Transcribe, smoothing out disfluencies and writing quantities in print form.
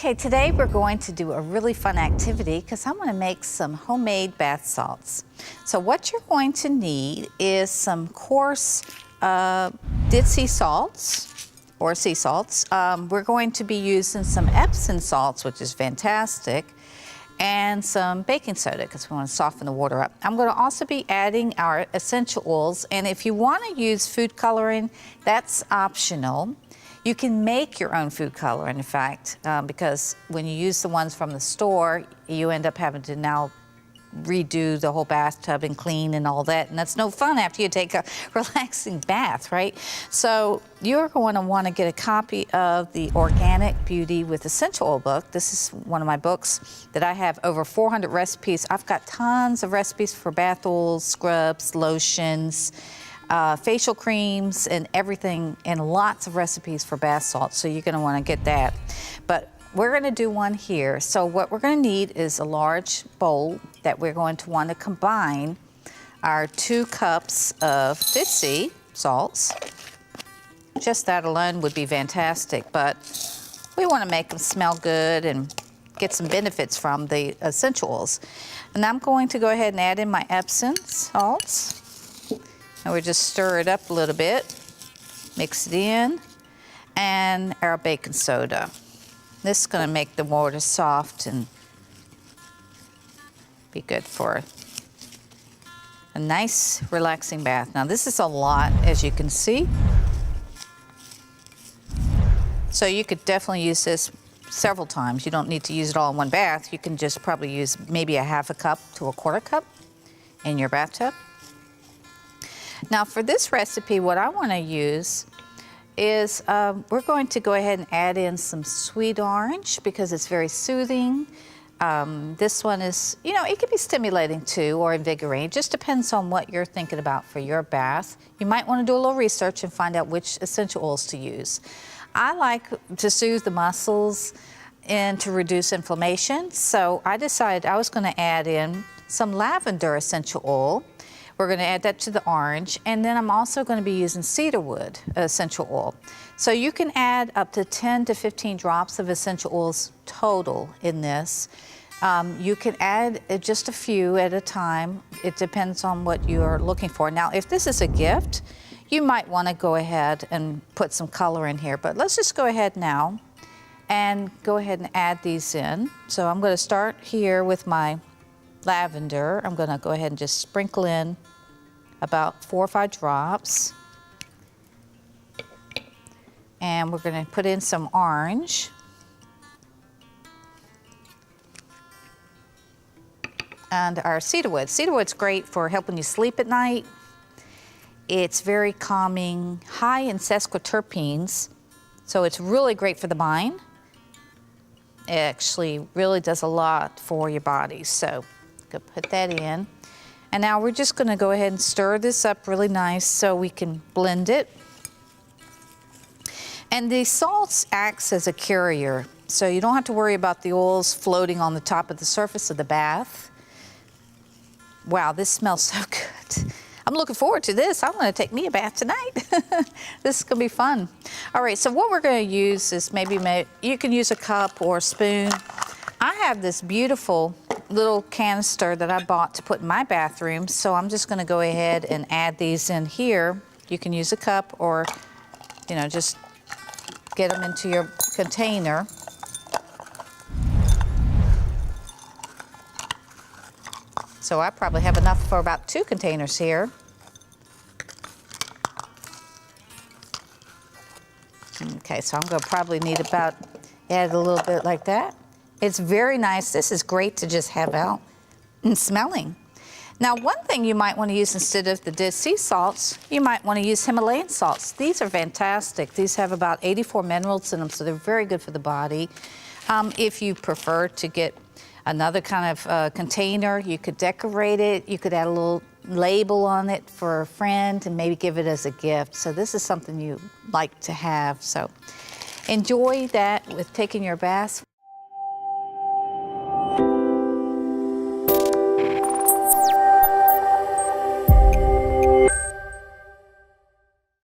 Okay, today we're going to do a really fun activity because I'm going to make some homemade bath salts. So what you're going to need is some coarse sea salts or sea salts. We're going to be using some Epsom salts, which is fantastic, and some baking soda because we want to soften the water up. I'm going to also be adding our essential oils, and if you want to use food coloring, that's optional. You can make your own food coloring, in fact, because when you use the ones from the store, you end up having to now redo the whole bathtub and clean and all that, and that's no fun after you take a relaxing bath, right? So you're going to want to get a copy of the Organic Beauty with Essential Oil book. This is one of my books that I have over 400 recipes. I've got tons of recipes for bath oils, scrubs, lotions, facial creams, and everything, and lots of recipes for bath salts, so you're going to want to get that. But we're going to do one here. So what we're going to need is a large bowl that we're going to want to combine our 2 cups of Epsom salts. Just that alone would be fantastic, but we want to make them smell good and get some benefits from the essential oils. And I'm going to go ahead and add in my Epsom salts. And we just stir it up a little bit, mix it in, and our baking soda. This is going to make the water soft and be good for a nice, relaxing bath. Now, this is a lot, as you can see. So you could definitely use this several times. You don't need to use it all in one bath. You can just probably use maybe a ½ cup to a ¼ cup in your bathtub. Now for this recipe, what I want to use is we're going to go ahead and add in some sweet orange because it's very soothing. This one is, you know, it can be stimulating too or invigorating. It just depends on what you're thinking about for your bath. You might want to do a little research and find out which essential oils to use. I like to soothe the muscles and to reduce inflammation, so I decided I was going to add in some lavender essential oil. We're going to add that to the orange, and then I'm also going to be using cedarwood essential oil. So you can add up to 10 to 15 drops of essential oils total in this. You can add just a few at a time. It depends on what you're looking for. Now, if this is a gift, you might want to go ahead and put some color in here, but let's just go ahead now and go ahead and add these in. So I'm going to start here with my lavender. I'm going to go ahead and just sprinkle in about 4 or 5 drops. And we're going to put in some orange. And our cedarwood. Cedarwood's great for helping you sleep at night. It's very calming, high in sesquiterpenes, so it's really great for the mind. It actually really does a lot for your body, so go put that in. And now we're just going to go ahead and stir this up really nice so we can blend it. And the salts acts as a carrier, so you don't have to worry about the oils floating on the top of the surface of the bath. Wow, this smells so good. I'm looking forward to this. I'm going to take me a bath tonight. This is going to be fun. All right, so what we're going to use is you can use a cup or a spoon. I have this beautiful little canister that I bought to put in my bathroom, so I'm just going to go ahead and add these in here. You can use a cup or, you know, just get them into your container. So I probably have enough for about 2 containers here. Okay, so I'm going to probably need about, add a little bit like that. It's very nice. This is great to just have out and smelling. Now, one thing you might want to use instead of the sea salts, you might want to use Himalayan salts. These are fantastic. These have about 84 minerals in them, so they're very good for the body. If you prefer to get another kind of container, you could decorate it. You could add a little label on it for a friend and maybe give it as a gift. So this is something you like to have. So enjoy that with taking your bath.